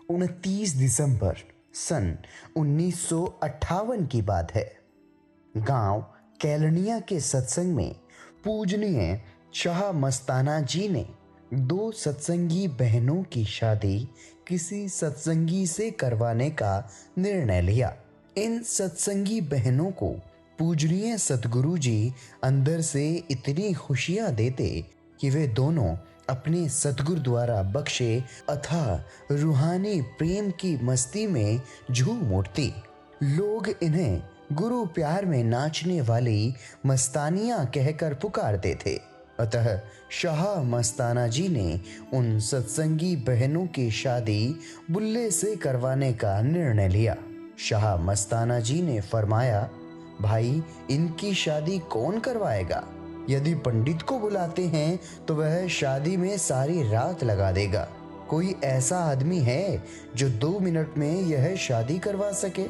29 दिसंबर सन 1958 की बात है। गांव कैलनिया के सत्संग में पूजनीय शाह मस्ताना जी ने दो सत्संगी बहनों की शादी किसी सत्संगी से करवाने का निर्णय लिया। इन सत्संगी बहनों को पूजनीय सतगुरु जी अंदर से इतनी खुशियां देते कि वे दोनों अपने सतगुरु द्वारा बख्शे अथाह रूहानी प्रेम की मस्ती में झूम उठती। लोग इन्हें गुरु प्यार में नाचने वाली मस्तानियां कहकर पुकारते थे। अतः शाह मस्ताना जी ने उन सत्संगी बहनों की शादी बुल्ले से करवाने का निर्णय लिया। शाह मस्ताना जी ने फरमाया, भाई इनकी शादी कौन करवाएगा? यदि पंडित को बुलाते हैं तो वह शादी में सारी रात लगा देगा। कोई ऐसा आदमी है जो 2 मिनट में यह शादी करवा सके?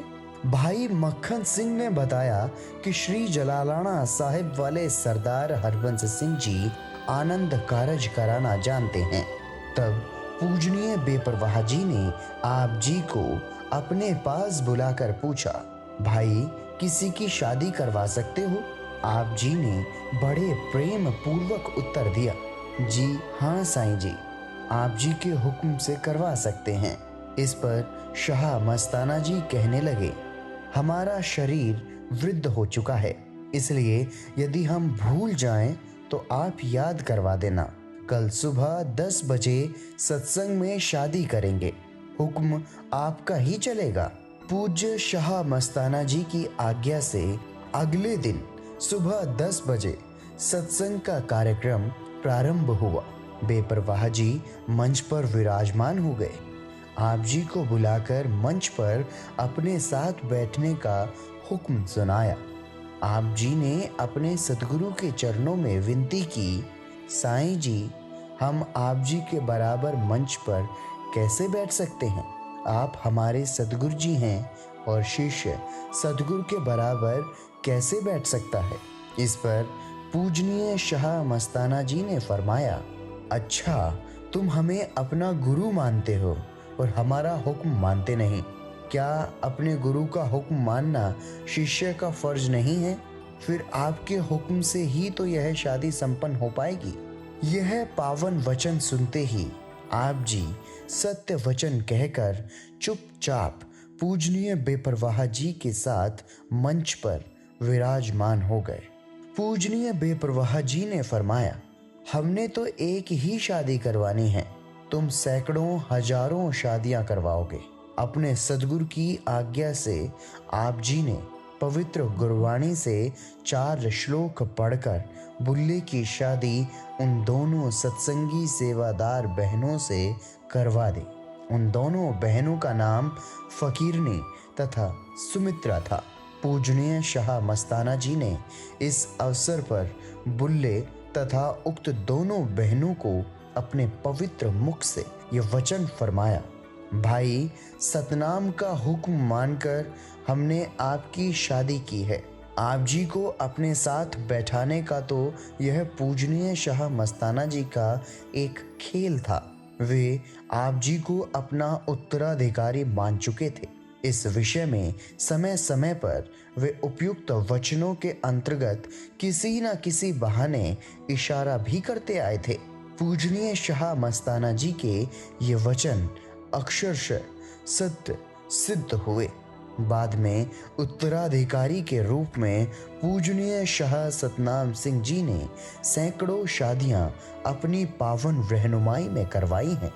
भाई मक्खन सिंह ने बताया कि श्री जलालाना साहिब वाले सरदार हरबंस सिंह जी आनंद कारज कराना जानते हैं। तब पूजनीय बेपरवाह जी ने आप जी को अपने पास बुलाकर पूछा, भाई किसी की शादी करवा सकते हो? आप जी ने बड़े प्रेम पूर्वक उत्तर दिया, जी हाँ साईं जी, आप जी के हुक्म से करवा सकते हैं। इस पर शाह मस्ताना जी कहने लगे, हमारा शरीर वृद्ध हो चुका है, इसलिए यदि हम भूल जाएं तो आप याद करवा देना। कल सुबह 10 बजे सत्संग में शादी करेंगे, हुक्म आपका ही चलेगा। पूज्य शाह मस्ताना जी की आज्ञा से अगले दिन सुबह 10 बजे सत्संग का कार्यक्रम प्रारंभ हुआ। बेपरवाह जी मंच पर विराजमान हो गए। आप जी को बुलाकर मंच पर अपने साथ बैठने का हुक्म सुनाया। आप जी ने अपने सतगुरु के चरणों में विनती की, साईं जी, हम आप जी के बराबर मंच पर कैसे बैठ सकते हैं? आप हमारे सतगुरु जी हैं और शिष्य सतगुरु के बराबर कैसे बैठ सकता है? इस पर पूजनीय शाह मस्ताना जी ने फरमाया, अच्छा तुम हमें अपना गुरु मानते हो और हमारा हुक्म मानते नहीं। क्या अपने गुरु का हुक्म मानना शिष्य का फर्ज नहीं है? फिर आपके हुक्म से ही तो यह शादी संपन्न हो पाएगी। यह पावन वचन सुनते ही आप जी सत्य वचन कहकर चुपचाप पूजनीय बेपरवाह जी के साथ मंच पर विराजमान हो गए। पूजनीय बेपरवाह जी ने फरमाया, हमने तो एक ही शादी करवानी है, तुम सैकड़ों हजारों शादियां करवाओगे। अपने सदगुरु की आज्ञा से आप जी ने पवित्र गुरबाणी से 4 श्लोक पढ़कर बुल्ले की शादी उन दोनों सत्संगी सेवादार बहनों से करवा दी। उन दोनों बहनों का नाम फकीरनी तथा सुमित्रा था। पूजनीय शाह मस्ताना जी ने इस अवसर पर बुल्ले तथा उक्त दोनों बहनों को अपने पवित्र मुख से ये वचन फरमाया, भाई सतनाम का हुक्म मानकर हमने आपकी शादी की है। आप जी को अपने साथ बैठाने का तो यह पूजनीय शाह मस्ताना जी का एक खेल था। वे आप जी को अपना उत्तराधिकारी मान चुके थे। इस विषय में समय समय पर वे उपयुक्त वचनों के अंतर्गत किसी न किसी बहाने इशारा भी करते आए थे। पूजनीय शाह मस्ताना जी के ये वचन अक्षरशः सत्य सिद्ध हुए। बाद में उत्तराधिकारी के रूप में पूजनीय शाह सतनाम सिंह जी ने सैकड़ों शादियां अपनी पावन रहनुमाई में करवाई हैं।